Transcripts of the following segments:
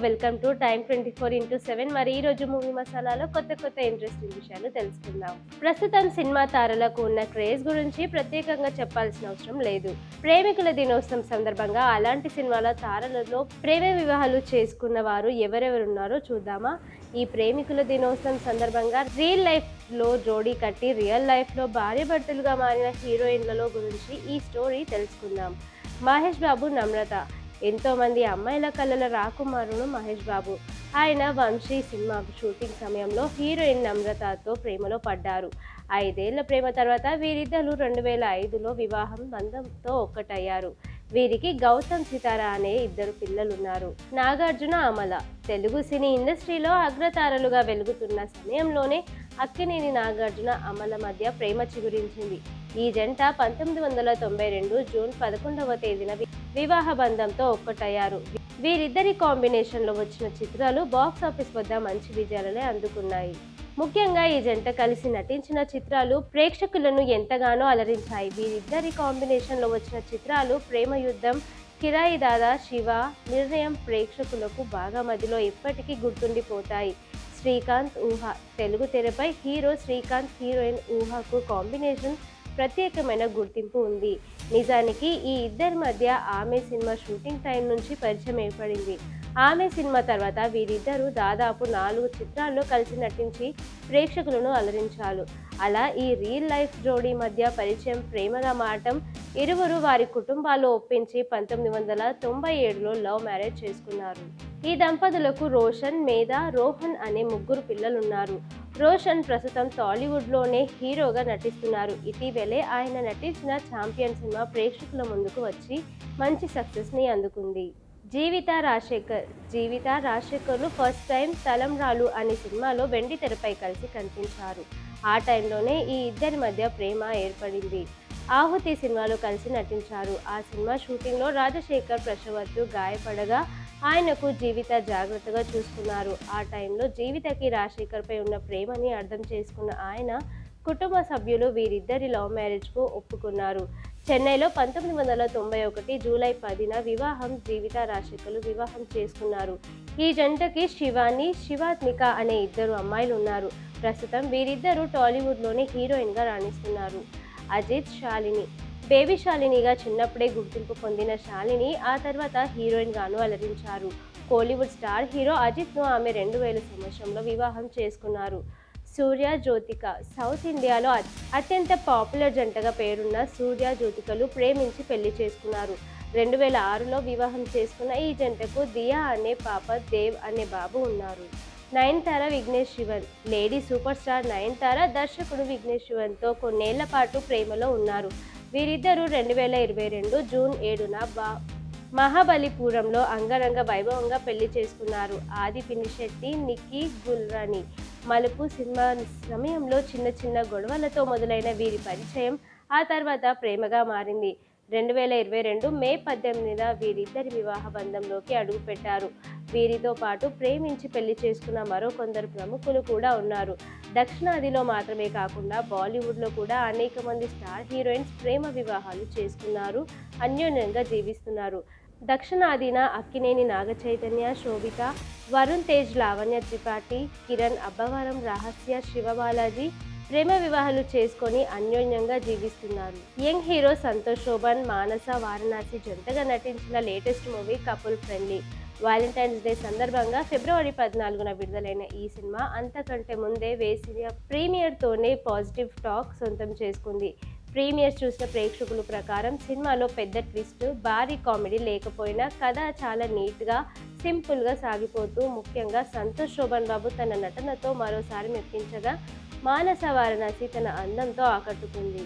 Welcome to time 24x7. మరి ఈ రోజు మూవీ మసాలాలో కొత్త ఇంట్రెస్టింగ్ విషయాలు తెలుసుకుందాం. ప్రస్తుతం సినిమా తారలకు ఉన్న క్రేజ్ గురించి ప్రత్యేకంగా చెప్పాల్సిన అవసరం లేదు. ప్రేమికుల దినోత్సవం సందర్భంగా అలాంటి సినిమాల తారలలో ప్రేమ వివాహాలు చేసుకున్న వారు ఎవరెవరున్నారో చూద్దామా? ఈ ప్రేమికుల దినోత్సవం సందర్భంగా రియల్ లైఫ్ లో జోడీ కట్టి రియల్ లైఫ్ లో భార్యాభర్తలుగా మారిన హీరోయిన్లలో గురించి ఈ స్టోరీ తెలుసుకుందాం. మహేష్ బాబు, నమ్రత. ఎంతోమంది అమ్మాయిల కళ్ళల రాకుమారుడు మహేష్ బాబు. ఆయన వంశీ సినిమా షూటింగ్ సమయంలో హీరోయిన్ నమ్రతతో ప్రేమలో పడ్డారు. 5 ఏళ్ల ప్రేమ తర్వాత వీరిద్దరూ 2005లో వివాహం బంధంతో ఒక్కటయ్యారు. వీరికి గౌతమ్ సితార అనే 2 పిల్లలున్నారు. నాగార్జున, అమల. తెలుగు సినీ ఇండస్ట్రీలో అగ్రతారలుగా వెలుగుతున్న సమయంలోనే అక్కినేని నాగార్జున, అమల మధ్య ప్రేమ చిగురించింది. ఈ జంట 1992 జూన్ 11వ తేదీన వివాహ బంధంతో ఒక్కటయ్యారు. వీరిద్దరి కాంబినేషన్లో వచ్చిన చిత్రాలు బాక్సాఫీస్ వద్ద మంచి విజయాలనే అందుకున్నాయి. ముఖ్యంగా ఈ జంట కలిసి నటించిన చిత్రాలు ప్రేక్షకులను ఎంతగానో అలరించాయి. వీరిద్దరి కాంబినేషన్లో వచ్చిన చిత్రాలు ప్రేమ యుద్ధం, కిరాయి దాదా, శివ, నిర్ణయం ప్రేక్షకులకు బాగా మదిలో ఎప్పటికీ గుర్తుండిపోతాయి. శ్రీకాంత్, ఊహ. తెలుగు తెరపై హీరో శ్రీకాంత్, హీరోయిన్ ఊహకు కాంబినేషన్ ప్రత్యేకమైన గుర్తింపు ఉంది. నిజానికి ఈ ఇద్దరి మధ్య ఆమె సినిమా షూటింగ్ టైం నుంచి పరిచయం ఏర్పడింది. ఆమె సినిమా తర్వాత వీరిద్దరూ దాదాపు 4 చిత్రాల్లో కలిసి నటించి ప్రేక్షకులను అలరించారు. అలా ఈ రియల్ లైఫ్ జోడీ మధ్య పరిచయం ప్రేమగా మారటం, ఇరువురు వారి కుటుంబాలు ఒప్పించి 1997లో లవ్ మ్యారేజ్ చేసుకున్నారు. ఈ దంపతులకు రోషన్, మేధ, రోహన్ అనే 3 పిల్లలున్నారు. రోషన్ ప్రస్తుతం టాలీవుడ్లోనే హీరోగా నటిస్తున్నారు. ఇటీవలే ఆయన నటించిన ఛాంపియన్ సినిమా ప్రేక్షకుల ముందుకు వచ్చి మంచి సక్సెస్ని అందుకుంది. జీవిత రాజశేఖర్లు ఫస్ట్ టైం తలంబ్రాలు అనే సినిమాలో వెండి తెరపై కలిసి కనిపించారు. ఆ టైంలోనే ఈ ఇద్దరి మధ్య ప్రేమ ఏర్పడింది. ఆహుతి సినిమాలో కలిసి నటించారు. ఆ సినిమా షూటింగ్లో రాజశేఖర్ ప్రసవత్తు గాయపడగా ఆయనకు జీవిత జాగ్రత్తగా చూసుకున్నారు. ఆ టైంలో జీవితకి రాజశేఖర్పై ఉన్న ప్రేమని అర్థం చేసుకున్న ఆయన కుటుంబ సభ్యులు వీరిద్దరి లవ్ మ్యారేజ్కు ఒప్పుకున్నారు. చెన్నైలో 1991 జూలై 10న జీవిత రాజశేఖర్లు వివాహం చేసుకున్నారు. ఈ జంటకి శివాని, శివాత్మిక అనే 2 అమ్మాయిలు ఉన్నారు. ప్రస్తుతం వీరిద్దరూ టాలీవుడ్లోనే హీరోయిన్గా రాణిస్తున్నారు. అజిత్, శాలిని. బేబీ శాలినిగా చిన్నప్పుడే గుర్తింపు పొందిన శాలిని ఆ తర్వాత హీరోయిన్ గాను అలరించారు. కోలీవుడ్ స్టార్ హీరో అజిత్ను ఆమె 2000 సంవత్సరంలో వివాహం చేసుకున్నారు. సూర్య, జ్యోతిక. సౌత్ ఇండియాలో అత్యంత పాపులర్ జంటగా పేరున్న సూర్య, జ్యోతికలు ప్రేమించి పెళ్లి చేసుకున్నారు. 2006లో వివాహం చేసుకున్న ఈ జంటకు దియా అనే పాప, దేవ్ అనే బాబు ఉన్నారు. Nayanthara, Vignesh Shivan. Lady super star Nayanthara దర్శకుడు విఘ్నేష్ శివన్తో కొన్నేళ్ల పాటు ప్రేమలో ఉన్నారు. వీరిద్దరూ 2022 జూన్ 7న మహాబలిపురంలో అంగరంగ వైభవంగా పెళ్లి చేసుకున్నారు. ఆది పినిశెట్టి, నిక్కీ గుల్రాని. మలుపు సినిమా సమయంలో చిన్న గొడవలతో మొదలైన వీరి పరిచయం ఆ తర్వాత ప్రేమగా మారింది. 2022 మే 18న వీరిద్దరి వివాహ బంధంలోకి అడుగుపెట్టారు. వీరితో పాటు ప్రేమించి పెళ్లి చేసుకున్న మరో కొందరు ప్రముఖులు కూడా ఉన్నారు. దక్షిణాదిలో మాత్రమే కాకుండా బాలీవుడ్లో కూడా అనేక మంది స్టార్ హీరోయిన్స్ ప్రేమ వివాహాలు చేసుకున్నారు, అన్యోన్యంగా జీవిస్తున్నారు. దక్షిణాదిన అక్కినేని నాగచైతన్య, శోభిత, వరుణ్ తేజ్, లావణ్య త్రిపాఠి, కిరణ్ అబ్బవరం, రహస్య, శివబాలాజీ ప్రేమ వివాహాలు చేసుకొని అన్యోన్యంగా జీవిస్తున్నారు. యంగ్ హీరో సంతోష్ శోభన్, మానస వారణాసి జంటగా నటించిన latest movie couple friendly. Valentine's day సందర్భంగా ఫిబ్రవరి 14న విడుదలైన ఈ సినిమా అంతకంటే ముందే వేసిన ప్రీమియర్తోనే పాజిటివ్ టాక్ సొంతం చేసుకుంది. ప్రీమియర్ చూసిన ప్రేక్షకుల ప్రకారం సినిమాలో పెద్ద ట్విస్ట్, భారీ కామెడీ లేకపోయినా కథ చాలా నీట్గా, సింపుల్గా సాగిపోతూ ముఖ్యంగా సంతోష్ శోభన్ బాబు తన నటనతో మరోసారి మెప్పించగా, మానస వారణాసి తన అందంతో ఆకట్టుకుంది.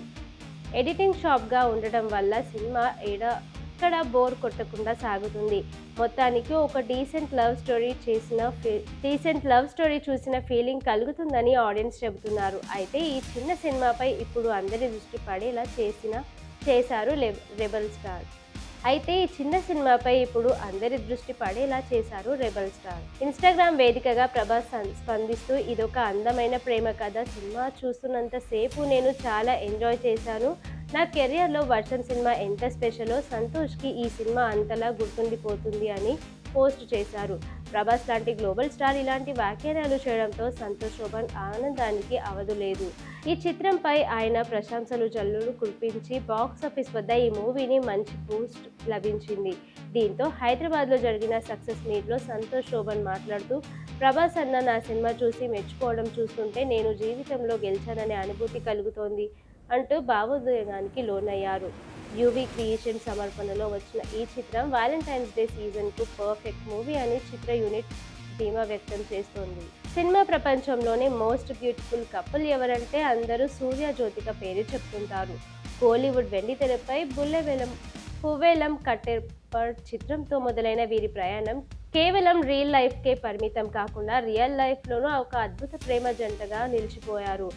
ఎడిటింగ్ షార్ప్గా ఉండటం వల్ల సినిమా ఎక్కడ బోర్ కొట్టకుండా సాగుతుంది. మొత్తానికి ఒక డీసెంట్ లవ్ స్టోరీ చూసిన ఫీలింగ్ కలుగుతుందని ఆడియన్స్ చెబుతున్నారు. అయితే ఈ చిన్న సినిమాపై ఇప్పుడు అందరి దృష్టి పడేలా చేశారు రెబల్ స్టార్. ఇన్స్టాగ్రామ్ వేదికగా ప్రభాస్ స్పందిస్తూ ఇదొక అందమైన ప్రేమ కథ. సినిమా చూస్తున్నంతసేపు నేను చాలా ఎంజాయ్ చేశాను. నా కెరియర్లో వర్షం సినిమా ఎంత స్పెషలో సంతోష్కి ఈ సినిమా అంతలా గుర్తుండిపోతుంది అని పోస్ట్ చేశారు. ప్రభాస్ లాంటి గ్లోబల్ స్టార్ ఇలాంటి వ్యాఖ్యానాలు చేయడంతో సంతోష్ శోభన్ ఆనందానికి అవధులేదు. ఈ చిత్రంపై ఆయన ప్రశంసలు జల్లులు కురిపించి బాక్సాఫీస్ వద్ద ఈ మూవీని మంచి బూస్ట్ లభించింది. దీంతో హైదరాబాద్లో జరిగిన సక్సెస్ మీట్లో సంతోష్ శోభన్ మాట్లాడుతూ, ప్రభాస్ అన్న నా సినిమా చూసి మెచ్చుకోవడం చూస్తుంటే నేను జీవితంలో గెలిచాననే అనుభూతి కలుగుతోంది అంటూ భావోద్వేగానికి లోనయ్యారు. యూవీ క్రియేషన్ సమర్పణలో వచ్చిన ఈ చిత్రం వ్యాలంటైన్స్ డే సీజన్కు పర్ఫెక్ట్ మూవీ అని చిత్ర యూనిట్ ధీమా వ్యక్తం చేస్తోంది. సినిమా ప్రపంచంలోనే మోస్ట్ బ్యూటిఫుల్ కపుల్ ఎవరంటే అందరూ సూర్య జ్యోతిక పేరు చెప్తుంటారు. కోలీవుడ్ వెండితెరపై పువ్వేలం కట్టెపర్డ్ చిత్రంతో మొదలైన వీరి ప్రయాణం కేవలం రియల్ లైఫ్కే పరిమితం కాకుండా రియల్ లైఫ్లోనూ ఒక అద్భుత ప్రేమ జంటగా నిలిచిపోయారు.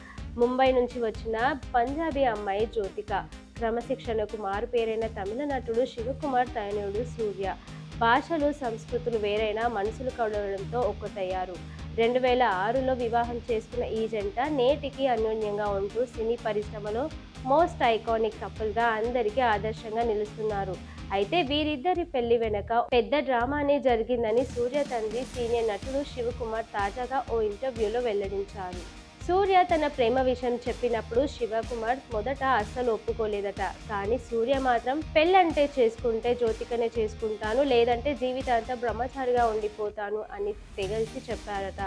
ముంబై నుంచి వచ్చిన పంజాబీ అమ్మాయి జ్యోతిక, క్రమశిక్షణకు మారుపేరైన తమిళ నటుడు శివకుమార్ తనయుడు సూర్య. భాషలు సంస్కృతులు వేరైనా మనసులు కలవడంతో ఒక్కటయ్యారు. 2006లో వివాహం చేసుకున్న ఈ జంట నేటికి అన్యోన్యంగా ఉంటూ సినీ పరిశ్రమలో మోస్ట్ ఐకానిక్ కపుల్గా అందరికీ ఆదర్శంగా నిలుస్తున్నారు. అయితే వీరిద్దరి పెళ్లి వెనక పెద్ద డ్రామానే జరిగిందని సూర్య తండ్రి సీనియర్ నటుడు శివకుమార్ తాజాగా ఓ ఇంటర్వ్యూలో వెల్లడించారు. సూర్య తన ప్రేమ విషయం చెప్పినప్పుడు శివకుమార్ మొదట అస్సలు ఒప్పుకోలేదట. కానీ సూర్య మాత్రం పెళ్ళంటే చేసుకుంటే జ్యోతికనే చేసుకుంటాను, లేదంటే జీవితాంతం బ్రహ్మచారిగా ఉండిపోతాను అని తెగల్చి చెప్పారట.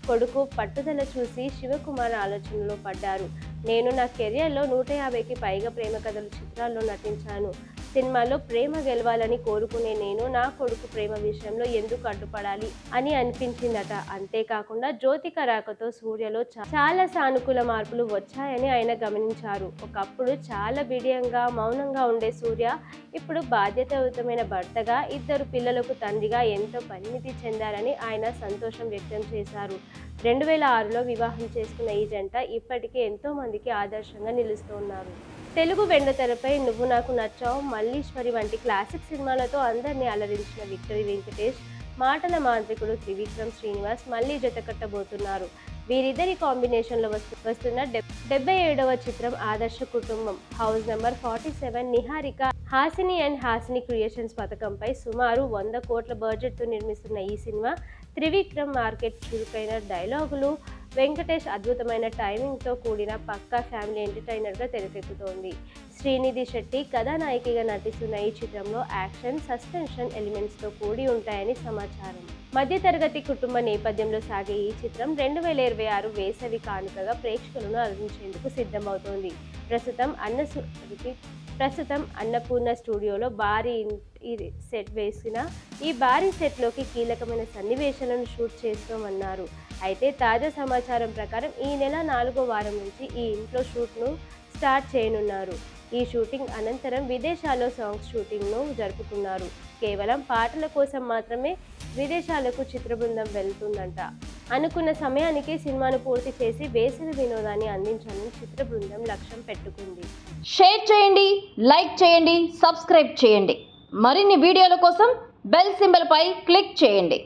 కొడుకు పట్టుదల చూసి శివకుమార్ ఆలోచనలో పడ్డారు. నేను నా కెరియర్లో 150కి పైగా ప్రేమ కథల చిత్రాల్లో నటించాను. సినిమాలో ప్రేమ గెలవాలని కోరుకునే నేను నా కొడుకు ప్రేమ విషయంలో ఎందుకు అడ్డుపడాలి అని అనిపించిందట. అంతేకాకుండా జ్యోతిక రాకతో సూర్యలో చాలా సానుకూల మార్పులు వచ్చాయని ఆయన గమనించారు. ఒకప్పుడు చాలా బిడియంగా మౌనంగా ఉండే సూర్య ఇప్పుడు బాధ్యతాయుతమైన భర్తగా, 2 పిల్లలకు తండ్రిగా ఎంతో పరిణితి చెందారని ఆయన సంతోషం వ్యక్తం చేశారు. 2006లో వివాహం చేసుకున్న ఈ జంట ఇప్పటికీ ఎంతో మందికి ఆదర్శంగా నిలుస్తున్నారు. తెలుగు వెండితెరపై నువ్వు నాకు నచ్చావు, మల్లీశ్వరి వంటి క్లాసిక్ సినిమాలతో అందరినీ అలరించిన విక్టరీ వెంకటేష్, మాటల మాంత్రికుడు త్రివిక్రమ్ శ్రీనివాస్ మళ్లీ జతకట్టబోతున్నారు. వీరిద్దరి కాంబినేషన్లో వస్తున్న 77వ చిత్రం ఆదర్శ కుటుంబం. House number 47 Niharika, Hasini and Hasini creations పథకంపై సుమారు 100 కోట్ల బడ్జెట్తో నిర్మిస్తున్న ఈ సినిమా త్రివిక్రమ్ మార్కెట్ చురుకైన డైలాగులు, వెంకటేష్ అద్భుతమైన టైమింగ్తో కూడిన పక్కా ఫ్యామిలీ ఎంటర్టైనర్గా తెరకెక్కుతోంది. శ్రీనిధి శెట్టి కథానాయికగా నటిస్తున్న ఈ చిత్రంలో యాక్షన్, సస్పెన్షన్ ఎలిమెంట్స్తో కూడి ఉంటాయని సమాచారం. మధ్యతరగతి కుటుంబ నేపథ్యంలో సాగే ఈ చిత్రం 2026 వేసవి కానుకగా ప్రేక్షకులను అలరించేందుకు సిద్ధమవుతోంది. ప్రస్తుతం అన్నపూర్ణ స్టూడియోలో భారీ సెట్ వేసిన ఈ భారీ సెట్లోకి కీలకమైన సన్నివేశాలను షూట్ చేస్తామన్నారు. అయితే తాజా సమాచారం ప్రకారం ఈ నెల 4వ వారం నుంచి ఈ ఇంట్లో షూట్ను స్టార్ట్ చేయనున్నారు. ఈ షూటింగ్ అనంతరం విదేశాల్లో సాంగ్స్ షూటింగ్ను జరుపుకున్నారు. కేవలం పాటల కోసం మాత్రమే విదేశాలకు చిత్ర బృందం వెళ్తుందంట. అనుకున్న సమయానికి సినిమాను పూర్తి చేసి వేసవి వినోదాన్ని అందించాలని చిత్ర బృందం లక్ష్యం పెట్టుకుంది. షేర్ చేయండి, లైక్ చేయండి, సబ్స్క్రైబ్ చేయండి. మరిన్ని వీడియోల కోసం బెల్ సింబల్ పై క్లిక్ చేయండి.